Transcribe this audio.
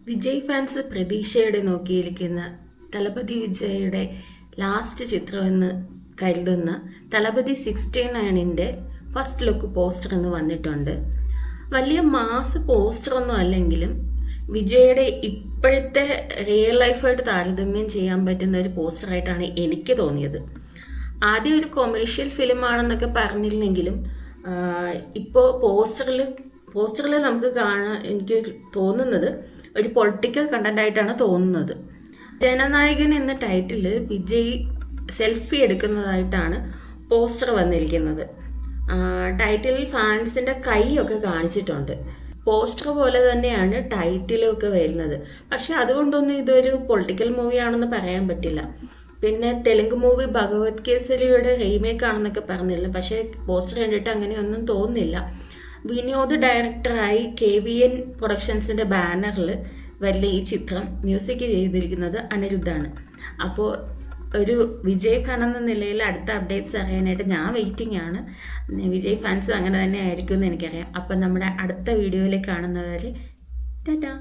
Vijay fans പ്രതീക്ഷയോടെ നോക്കിയിരിക്കുന്ന തലപതി വിജയുടെ last ചിത്രമെന്ന് കരുതുന്ന തലപതി 69ന്റെ ഫസ്റ്റ് ലുക്ക് പോസ്റ്റർ എന്ന് വന്നിട്ടുണ്ട്. വലിയ മാസ് പോസ്റ്ററൊന്നും അല്ലെങ്കിലും വിജയുടെ ഇപ്പോഴത്തെ റിയൽ ലൈഫായിട്ട് താരതമ്യം ചെയ്യാൻ പറ്റുന്ന ഒരു പോസ്റ്ററായിട്ടാണ് എനിക്ക് തോന്നിയത്. ആദ്യം ഒരു കൊമേഴ്ഷ്യൽ ഫിലിമാണെന്നൊക്കെ പറഞ്ഞിരുന്നെങ്കിലും ഇപ്പോൾ പോസ്റ്ററിൽ നമുക്ക് കാണാൻ എനിക്ക് തോന്നുന്നത് ഒരു പൊളിറ്റിക്കൽ കണ്ടന്റ് ആയിട്ടാണ് തോന്നുന്നത്. ജനനായകൻ എന്ന ടൈറ്റിൽ വിജയ് സെൽഫി എടുക്കുന്നതായിട്ടാണ് പോസ്റ്റർ വന്നിരിക്കുന്നത്. ടൈറ്റിലിൽ ഫാൻസിൻ്റെ കൈയൊക്കെ കാണിച്ചിട്ടുണ്ട്. പോസ്റ്റർ പോലെ തന്നെയാണ് ടൈറ്റിലൊക്കെ വരുന്നത്. പക്ഷെ അതുകൊണ്ടൊന്നും ഇതൊരു പൊളിറ്റിക്കൽ മൂവിയാണെന്ന് പറയാൻ പറ്റില്ല. പിന്നെ തെലുങ്ക് മൂവി ഭഗവത് കേസരിയുടെ റീമേക്ക് ആണെന്നൊക്കെ പറഞ്ഞില്ല. പക്ഷേ പോസ്റ്റർ കണ്ടിട്ട് അങ്ങനെയൊന്നും തോന്നുന്നില്ല. വിനോദ് ഡയറക്ടറായി KVN പ്രൊഡക്ഷൻസിൻ്റെ ബാനറിൽ വരുന്ന ഈ ചിത്രം മ്യൂസിക് ചെയ്തിരിക്കുന്നത് അനിരുദ്ധാണ്. അപ്പോൾ ഒരു വിജയ് ഫാൻ എന്ന നിലയിൽ അടുത്ത അപ്ഡേറ്റ്സ് അറിയാനായിട്ട് ഞാൻ വെയിറ്റിംഗ് ആണ്. വിജയ് ഫാൻസും അങ്ങനെ തന്നെ ആയിരിക്കും എന്ന് എനിക്കറിയാം. അപ്പം നമ്മുടെ അടുത്ത വീഡിയോയിൽ കാണുന്നവരെ ടാറ്റാ.